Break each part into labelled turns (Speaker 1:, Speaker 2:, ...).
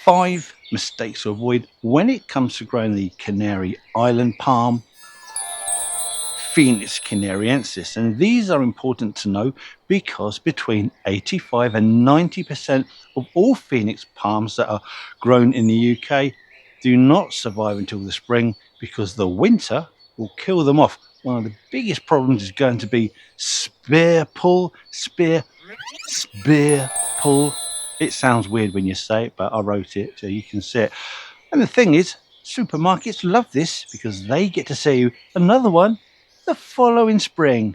Speaker 1: 5 mistakes to avoid when it comes to growing the Canary Island palm, Phoenix Canariensis. And these are important to know because between 85 and 90% of all Phoenix palms that are grown in the UK do not survive until the spring because the winter will kill them off. One of the biggest problems is going to be spear pull. It sounds weird when you say it, but I wrote it so you can see it. And the thing is, supermarkets love this because they get to sell you another one the following spring.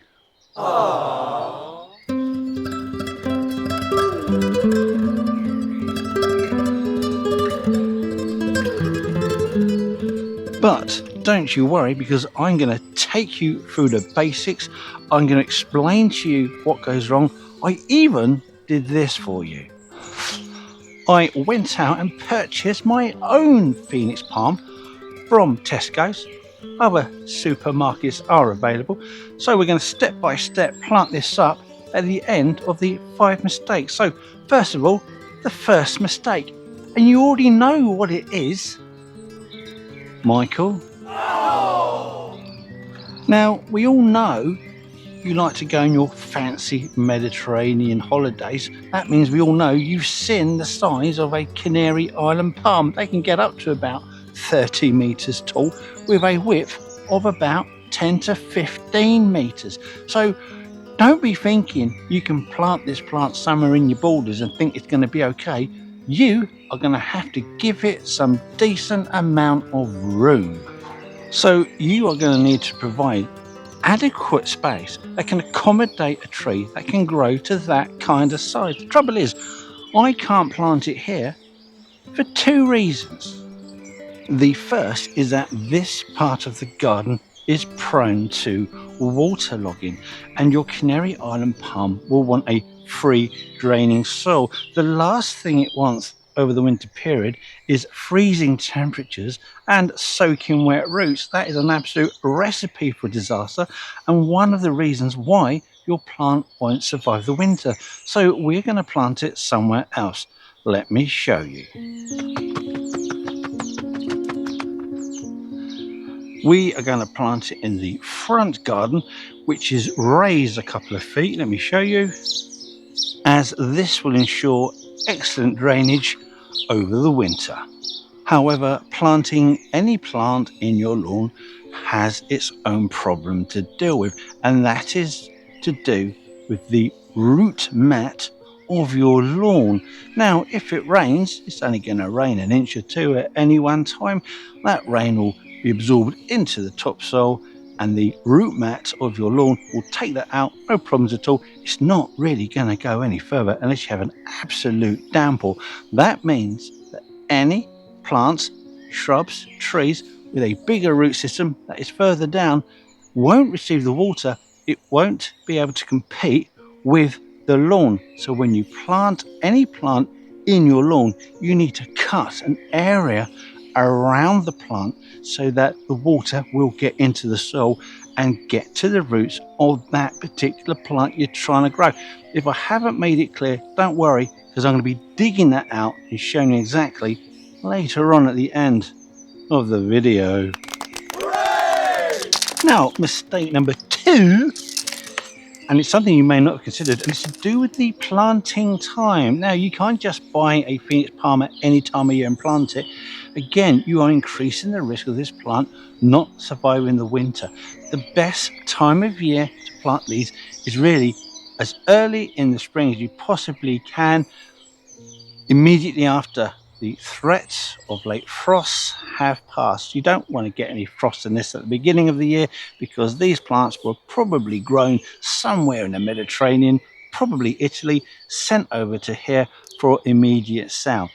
Speaker 1: But don't you worry, because I'm going to take you through the basics. I'm going to explain to you what goes wrong. I even did this for you. I went out and purchased my own Phoenix palm from Tesco's. Other supermarkets are available. So we're going to step by step plant this up at the end of the 5 mistakes. So first of all, the first mistake. And you already know what it is, Michael. No! Now, we all know you like to go on your fancy Mediterranean holidays. That means we all know you've seen the size of a Canary Island palm. They can get up to about 30 meters tall with a width of about 10 to 15 meters. So don't be thinking you can plant this plant somewhere in your borders and think it's going to be okay. You are going to have to give it some decent amount of room. So you are going to need to provide adequate space that can accommodate a tree that can grow to that kind of size. The trouble is, I can't plant it here for 2 reasons. The first is that this part of the garden is prone to waterlogging, and your Canary Island palm will want a free draining soil. The last thing it wants over the winter period is freezing temperatures and soaking wet roots. That is an absolute recipe for disaster, and one of the reasons why your plant won't survive the winter. So we're going to plant it somewhere else. Let me show you. We are going to plant it in the front garden, which is raised a couple of feet. Let me show you, as this will ensure excellent drainage over the winter. However, planting any plant in your lawn has its own problem to deal with, and that is to do with the root mat of your lawn. Now, if it rains, it's only going to rain an inch or 2 at any one time. That rain will be absorbed into the topsoil, and the root mat of your lawn will take that out, no problems at all. It's not really going to go any further unless you have an absolute downpour. That means that any plants, shrubs, trees with a bigger root system that is further down won't receive the water. It won't be able to compete with the lawn. So when you plant any plant in your lawn, you need to cut an area around the plant so that the water will get into the soil and get to the roots of that particular plant you're trying to grow. If I haven't made it clear, don't worry, because I'm going to be digging that out and showing you exactly later on at the end of the video. Hooray! Now, mistake number 2, and it's something you may not have considered, and it's to do with the planting time. Now, you can't just buy a Phoenix palm at any time of year and plant it. Again, you are increasing the risk of this plant not surviving the winter. The best time of year to plant these is really as early in the spring as you possibly can, immediately after the threats of late frosts have passed. You don't want to get any frost in this at the beginning of the year, because these plants were probably grown somewhere in the Mediterranean, probably Italy, sent over to here for immediate sale.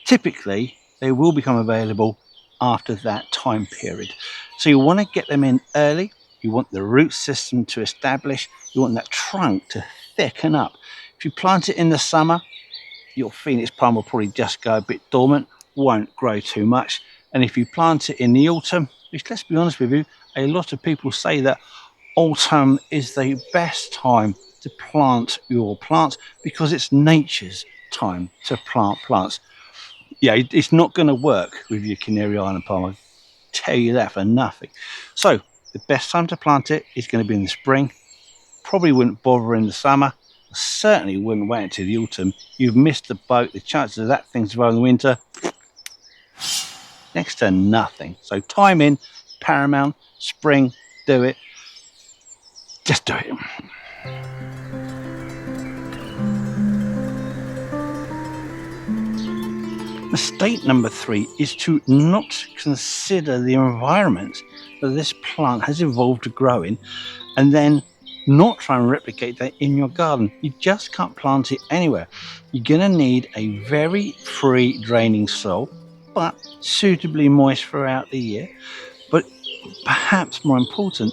Speaker 1: Typically, they will become available after that time period. So you want to get them in early. You want the root system to establish. You want that trunk to thicken up. If you plant it in the summer, your Phoenix palm will probably just go a bit dormant, won't grow too much. And if you plant it in the autumn, which, let's be honest with you, a lot of people say that autumn is the best time to plant your plants because it's nature's time to plant plants. Yeah, it's not going to work with your Canary Island palm. I tell you that for nothing. So the best time to plant it is going to be in the spring. Probably wouldn't bother in the summer. Certainly wouldn't wait until the autumn. You've missed the boat. The chances of that thing surviving the winter, next to nothing. So timing, paramount. Spring, do it. Just do it. Mistake number 3 is to not consider the environment that this plant has evolved to grow in, and then not try and replicate that in your garden. You just can't plant it anywhere. You're going to need a very free draining soil, but suitably moist throughout the year. But perhaps more important,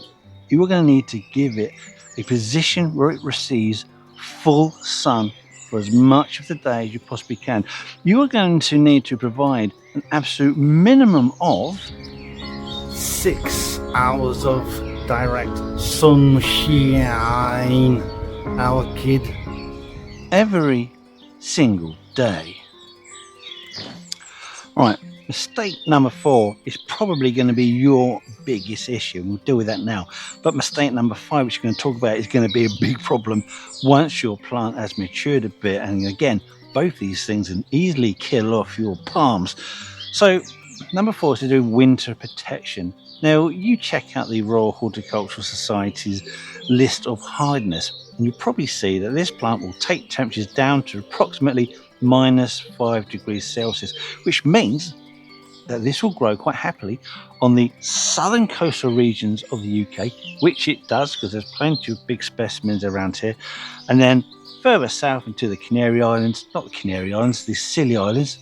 Speaker 1: you are going to need to give it a position where it receives full sun for as much of the day as you possibly can. You are going to need to provide an absolute minimum of 6 hours of direct sunshine, our kid, every single day. Right, mistake number 4 is probably going to be your biggest issue. We'll deal with that now. But mistake number 5, which we're going to talk about, is going to be a big problem once your plant has matured a bit. And again, both these things can easily kill off your palms. So number 4 is to do winter protection. Now, you check out the Royal Horticultural Society's list of hardiness, and you'll probably see that this plant will take temperatures down to approximately -5 degrees Celsius, which means that this will grow quite happily on the southern coastal regions of the UK, which it does because there's plenty of big specimens around here, and then further south into the Canary Islands, not the Canary Islands, the Scilly Islands.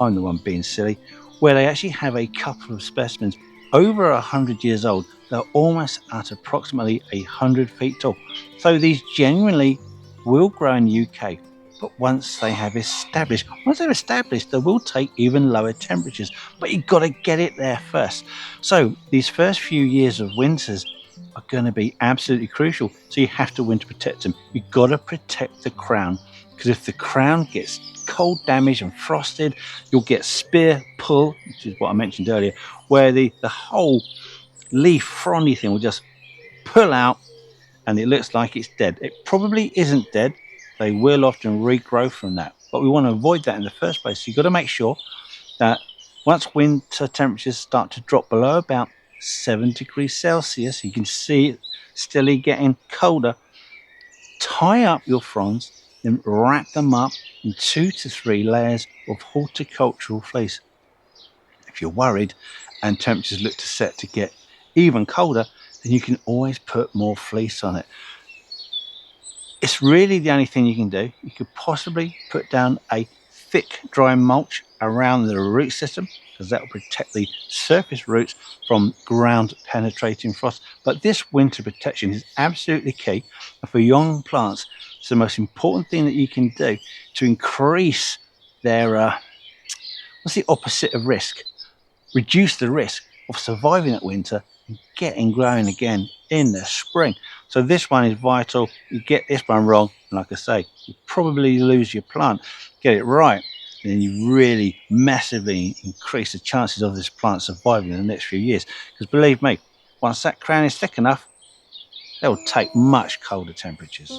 Speaker 1: I'm the one being silly, where they actually have a couple of specimens over 100 years old. They're almost at approximately 100 feet tall. So these genuinely will grow in the UK, but once they're established, they will take even lower temperatures, but you've got to get it there first. So these first few years of winters are going to be absolutely crucial. So you have to winter protect them. You've got to protect the crown, because if the crown gets cold damage and frosted, you'll get spear pull, which is what I mentioned earlier, where the whole leaf frondy thing will just pull out and it looks like it's dead. It probably isn't dead. They will often regrow from that, but we want to avoid that in the first place. So you've got to make sure that once winter temperatures start to drop below about 7 degrees Celsius, you can see it steadily getting colder, tie up your fronds, then wrap them up in 2 to 3 layers of horticultural fleece. If you're worried and temperatures look to set to get even colder, then you can always put more fleece on it. It's really the only thing you can do. You could possibly put down a thick dry mulch around the root system, because that will protect the surface roots from ground penetrating frost. But this winter protection is absolutely key, and for young plants it's the most important thing that you can do to increase their what's the opposite of risk? Reduce the risk of surviving that winter and getting growing again in the spring. So this one is vital. You get this one wrong, and like I say, you probably lose your plant. Get it right, and then you really massively increase the chances of this plant surviving in the next few years. Because believe me, once that crown is thick enough, they'll take much colder temperatures.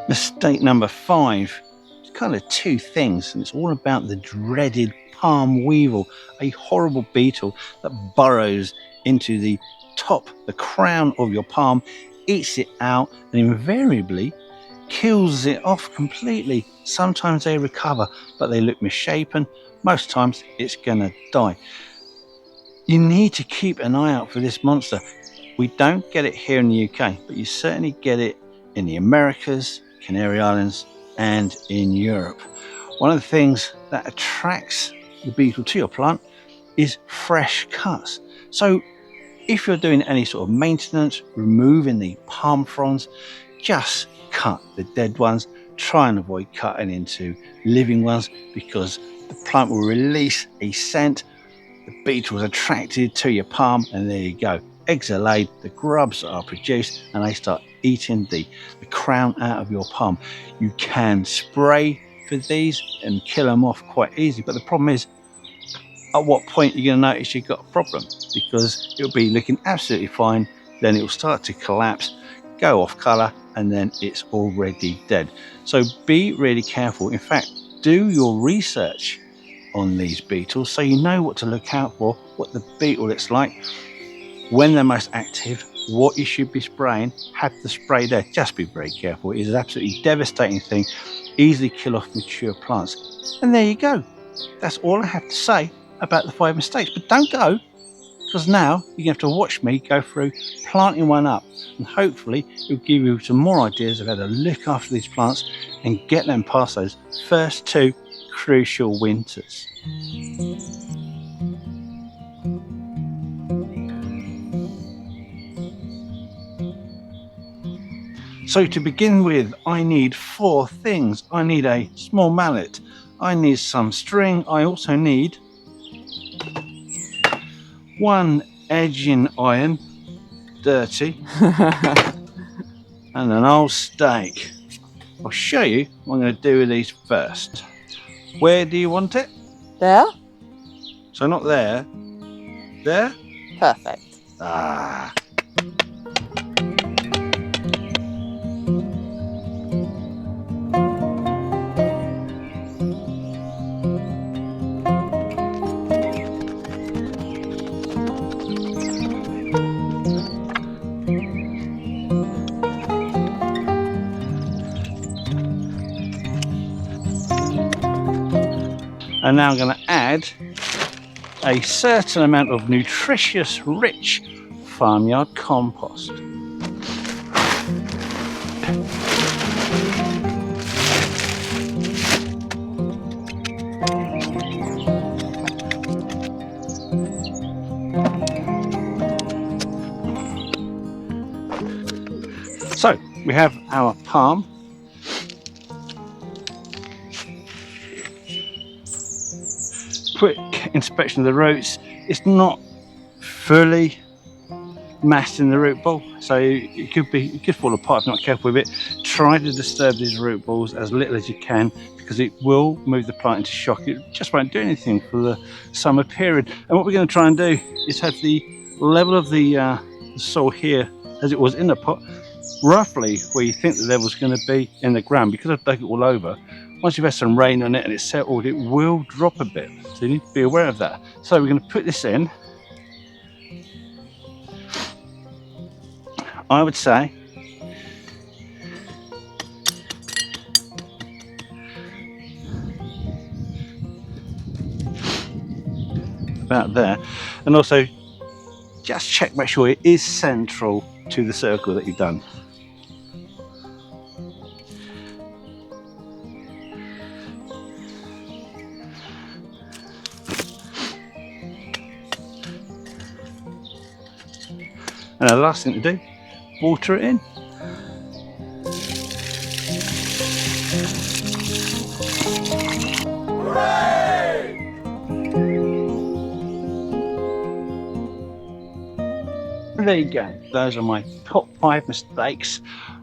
Speaker 1: Mistake number 5. It's kind of 2 things, and it's all about the dreaded palm weevil, a horrible beetle that burrows into the crown of your palm, eats it out, and invariably kills it off completely. Sometimes they recover, but they look misshapen. Most times it's gonna die. You need to keep an eye out for this monster. We don't get it here in the UK, but you certainly get it in the Americas, Canary Islands, and in Europe. One of the things that attracts the beetle to your plant is fresh cuts. So if you're doing any sort of maintenance, removing the palm fronds, just cut the dead ones. Try and avoid cutting into living ones, because the plant will release a scent. The beetle is attracted to your palm, and there you go. eggs are laid, the grubs are produced, and they start eating the crown out of your palm. You can spray for these and kill them off quite easily, but the problem is, at what point you're going to notice you've got a problem, because it'll be looking absolutely fine, then it will start to collapse, go off colour, and then it's already dead. So be really careful. In fact, do your research on these beetles so you know what to look out for, what the beetle looks like, when they're most active, what you should be spraying. Have the spray there. Just be very careful. It is an absolutely devastating thing, easily kill off mature plants. And there you go. That's all I have to say about the 5 mistakes. But don't go, because now you're going to have to watch me go through planting one up, and hopefully it'll give you some more ideas of how to look after these plants and get them past those first 2 crucial winters. So to begin with, I need 4 things. I need a small mallet, I need some string, I also need 1 edging iron, dirty, and an old stake. I'll show you what I'm going to do with these first. Where do you want it?
Speaker 2: There?
Speaker 1: So not there. There?
Speaker 2: Perfect.
Speaker 1: Ah. And now I'm going to add a certain amount of nutritious, rich farmyard compost. So we have our palm. Quick inspection of the roots. It's not fully massed in the root ball, so it could fall apart if you're not careful with it. Try to disturb these root balls as little as you can, because it will move the plant into shock. It just won't do anything for the summer period. And what we're going to try and do is have the level of the soil here as it was in the pot, roughly where you think the level's going to be in the ground. Because I've dug it all over, once you've had some rain on it and it's settled, it will drop a bit. So you need to be aware of that. So we're going to put this in. I would say about there. And also just check, make sure it is central to the circle that you've done. And the last thing to do, water it in. Hooray! There you go. Those are my top 5 mistakes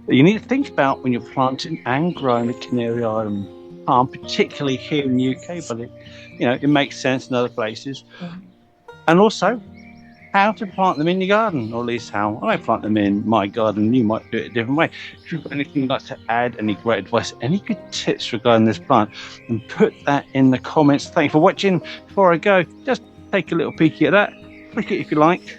Speaker 1: that you need to think about when you're planting and growing the Canary Island palm, particularly here in the UK, but it makes sense in other places. And also, how to plant them in your garden, or at least how I plant them in my garden. You might do it a different way. If you've got anything you'd like to add, any great advice, any good tips regarding this plant, then put that in the comments. Thank you for watching. Before I go, just take a little peeky at that. Click it if you like.